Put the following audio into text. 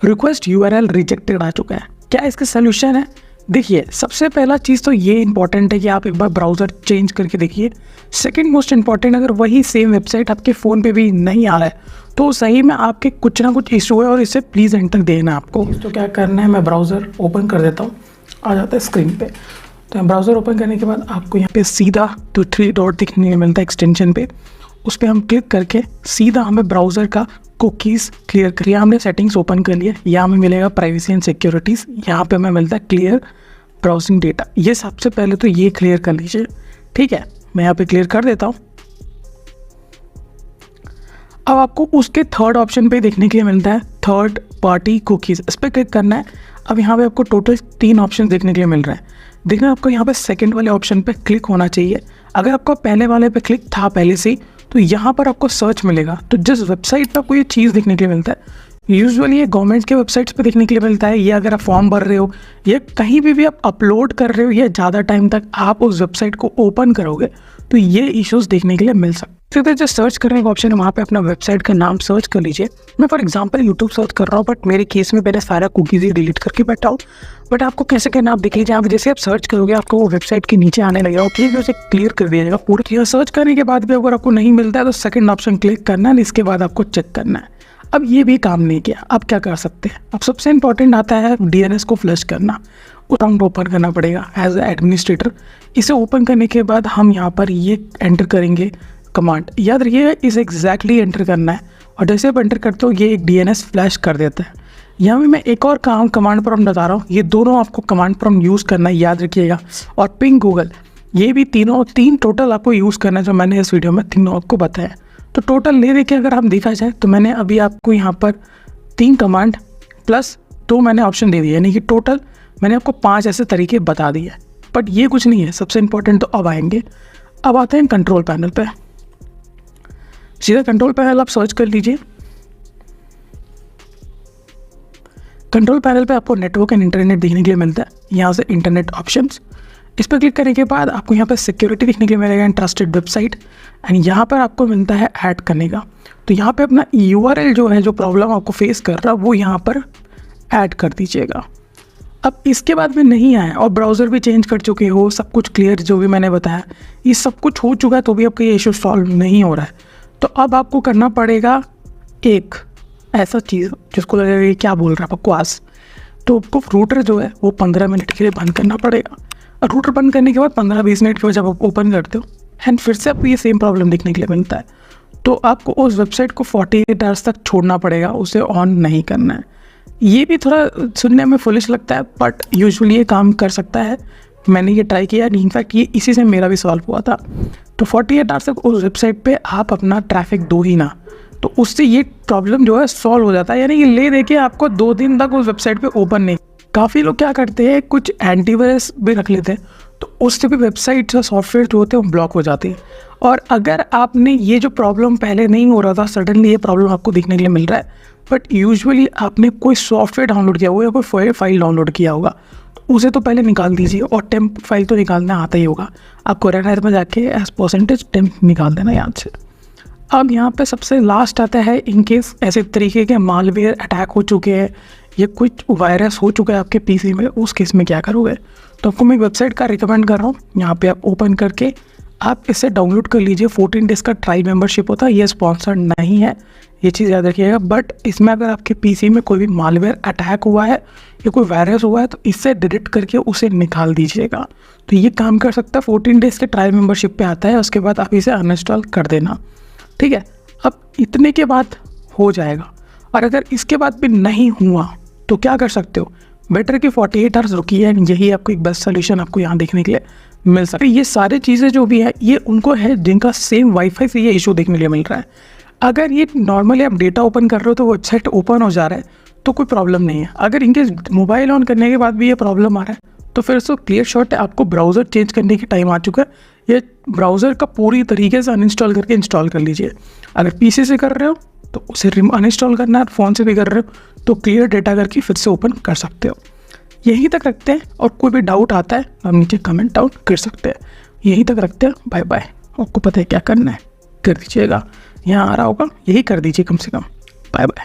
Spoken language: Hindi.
रिक्वेस्ट यूआरएल रिजेक्टेड आ चुका है। क्या इसका सोल्यूशन है? देखिए, सबसे पहला चीज़ तो ये इंपॉर्टेंट है कि आप एक बार ब्राउज़र चेंज करके देखिए। सेकंड मोस्ट इंपॉर्टेंट, अगर वही सेम वेबसाइट आपके फ़ोन पे भी नहीं आ रहा है तो सही में आपके कुछ ना कुछ इशू है और इसे प्लीज़ एंटर देना आपको। तो क्या करना है, मैं ब्राउज़र ओपन कर देता हूँ, आ जाता है स्क्रीन पे। तो ब्राउज़र ओपन करने के बाद आपको यहाँ पे सीधा तो 3 डॉट दिखने मिलता है एक्सटेंशन पे, उस पर हम क्लिक करके सीधा हमें ब्राउज़र का कुकीज़ क्लियर करिए। हमने सेटिंग्स ओपन कर लिया, यहाँ हमें मिलेगा प्राइवेसी एंड सिक्योरिटीज़, यहाँ पे हमें मिलता है क्लियर ब्राउजिंग डेटा। ये सबसे पहले तो ये क्लियर कर लीजिए, ठीक है। मैं यहाँ पे क्लियर कर देता हूँ। अब आपको उसके थर्ड ऑप्शन पे देखने के लिए मिलता है थर्ड पार्टी कुकीज़, इस पर क्लिक करना है। अब यहाँ पे आपको टोटल 3 ऑप्शन देखने के लिए मिल रहा है। देखना आपको यहाँ पे सेकंड वाले ऑप्शन पे क्लिक होना चाहिए। अगर आपको पहले वाले पे क्लिक था पहले से, तो यहाँ पर आपको सर्च मिलेगा। तो जिस वेबसाइट पर आपको ये चीज़ देखने के लिए मिलता है, यूजुअली ये गवर्नमेंट के वेबसाइट्स पे देखने के लिए मिलता है, या अगर आप फॉर्म भर रहे हो या कहीं भी आप अपलोड कर रहे हो या ज़्यादा टाइम तक आप उस वेबसाइट को ओपन करोगे तो ये इश्यूज़ देखने के लिए मिल सकते हैं। जो सर्च करने का ऑप्शन है वहाँ पे अपना वेबसाइट का नाम सर्च कर लीजिए। मैं फॉर एग्जांपल यूट्यूब सर्च कर रहा हूँ, बट मेरे केस में मैंने सारा कुकीज़ ही डिलीट करके बैठा हूँ। बट आपको कैसे करना आप देख लीजिए। आप जैसे आप सर्च करोगे आपको वो वेबसाइट के नीचे आने लगेगा, प्लीज़ उसे क्लियर कर दिया पूरी चीज़। सर्च करने के बाद भी अगर आपको नहीं मिलता है तो सेकंड ऑप्शन क्लिक करना है, इसके बाद आपको चेक करना है। अब ये भी काम नहीं किया, अब क्या कर सकते हैं? अब सबसे इंपॉर्टेंट आता है डीएनएस को फ्लश करना। अकाउंट ओपन करना पड़ेगा एज एडमिनिस्ट्रेटर। इसे ओपन करने के बाद हम यहाँ पर ये एंटर करेंगे कमांड। याद रखिए इसे एग्जैक्टली एंटर करना है, और जैसे आप एंटर करते हो ये एक डीएनएस फ्लैश कर देता है। यहाँ भी मैं एक और काम कमांड प्रॉम्प्ट बता रहा हूँ, ये दोनों आपको कमांड प्रॉम्प्ट यूज़ करना है, याद रखिएगा। और पिंग गूगल, ये भी तीन टोटल आपको यूज़ करना है, जो मैंने इस वीडियो में तीनों आपको बताया। तो टोटल ले देके अगर हम देखा जाए तो मैंने अभी आपको यहाँ पर 3 कमांड प्लस 2 मैंने ऑप्शन दे दिए, यानी कि टोटल मैंने आपको 5 ऐसे तरीके बता दिए। बट ये कुछ नहीं है, सबसे इंपॉर्टेंट तो अब आएंगे। अब आते हैं कंट्रोल पैनल पे। सीधा कंट्रोल पैनल आप सर्च कर लीजिए। कंट्रोल पैनल पे आपको नेटवर्क एंड इंटरनेट देखने के लिए मिलता है। यहाँ से इंटरनेट ऑप्शंस, इस पर क्लिक करने के बाद आपको यहाँ पर सिक्योरिटी देखने के लिए मिलेगा एंड ट्रस्टेड वेबसाइट, एंड यहाँ पर आपको मिलता है ऐड करने का। तो यहाँ पे अपना यूआरएल जो है, जो प्रॉब्लम आपको फेस कर रहा है, वो यहाँ पर ऐड कर दीजिएगा। अब इसके बाद में नहीं आया और ब्राउज़र भी चेंज कर चुके हो, सब कुछ क्लियर जो भी मैंने बताया ये सब कुछ हो चुका है, तो भी आपका ये इशू सॉल्व नहीं हो रहा है। तो अब आपको करना पड़ेगा एक ऐसा चीज़ जिसको लगेगा क्या बोल रहा है बकवास। तो आपको रूटर जो है वो 15 मिनट के लिए बंद करना पड़ेगा। और रूटर बंद करने के बाद 15-20 मिनट के बाद जब आप ओपन करते हो एंड फिर से आपको ये सेम प्रॉब्लम देखने के लिए मिलता है, तो आपको उस वेबसाइट को 48 आवर्स तक छोड़ना पड़ेगा, उसे ऑन नहीं करना है। ये भी थोड़ा सुनने में फुलिश लगता है, बट यूजुअली ये काम कर सकता है। मैंने ये ट्राई किया, इनफैक्ट ये इसी से मेरा भी सॉल्व हुआ था। तो 48 आवर्स तक उस वेबसाइट पे आप अपना ट्रैफिक दो ही ना, तो उससे ये प्रॉब्लम जो है सॉल्व हो जाता है। यानी कि ले दे के आपको 2 दिन तक उस वेबसाइट पे ओपन नहीं। काफ़ी लोग क्या करते हैं, कुछ एंटीवायरस भी रख लेते हैं, तो उससे भी वेबसाइट और सॉफ्टवेयर जो होते हैं वो ब्लॉक हो जाते हैं। और अगर आपने ये जो प्रॉब्लम पहले नहीं हो रहा था, सडनली ये प्रॉब्लम आपको देखने के लिए मिल रहा है, बट यूजुअली आपने कोई सॉफ्टवेयर डाउनलोड किया होगा या कोई फाइल डाउनलोड किया होगा, तो उसे तो पहले निकाल दीजिए। और टेम्प फाइल तो निकालना आता ही होगा आपको, रनर में जाके एज परसेंटेज टेम्प निकाल देना याद से। अब यहाँ पे सबसे लास्ट आता है, इन केस ऐसे तरीके के मालवेयर अटैक हो चुके हैं या कुछ वायरस हो चुका है आपके पीसी में, उस केस में क्या करोगे। तो आपको मैं वेबसाइट का रिकमेंड कर रहा हूँ, यहाँ पे आप ओपन करके आप इसे डाउनलोड कर लीजिए। 14 डेज़ का ट्रायल मेंबरशिप होता है, ये स्पॉन्सर्ड नहीं है, ये चीज़ याद रखिएगा। बट इसमें अगर आपके पीसी में कोई भी मालवेयर अटैक हुआ है या कोई वायरस हुआ है तो इससे डिलीट करके उसे निकाल दीजिएगा। तो ये काम कर सकता है। 14 डेज़ के ट्रायल मेंबरशिप पे आता है, उसके बाद आप इसे अनइंस्टॉल कर देना, ठीक है। अब इतने के बाद हो जाएगा, और अगर इसके बाद भी नहीं हुआ तो क्या कर सकते हो, बेटर कि 48 आवर्स रुकिए। यही आपको एक बेस्ट सोल्यूशन आपको यहाँ देखने के लिए मिल सकता है। ये सारी चीज़ें जो भी है ये उनको है जिनका सेम वाईफाई से ये इशू देखने के लिए मिल रहा है। अगर ये नॉर्मली आप डेटा ओपन कर रहे हो तो वेबसाइट ओपन हो जा रहा है तो कोई प्रॉब्लम नहीं है। अगर इनके मोबाइल ऑन करने के बाद भी ये प्रॉब्लम आ रहा है तो फिर उसको क्लियर शॉट है, आपको ब्राउज़र चेंज करने की टाइम आ चुका है। ये ब्राउज़र का पूरी तरीके से अनइंस्टॉल करके इंस्टॉल कर लीजिए। अगर पीसी से कर रहे हो तो उसे अनइंस्टॉल करना है, फ़ोन से भी कर रहे हो तो क्लियर डेटा करके फिर से ओपन कर सकते हो। यहीं तक रखते हैं, और कोई भी डाउट आता है आप नीचे कमेंट डाउन कर सकते हैं। यहीं तक रखते हैं, बाय बाय। आपको पता है क्या करना है, कर दीजिएगा, यहाँ आ रहा होगा, यही कर दीजिए कम से कम। Bye bye.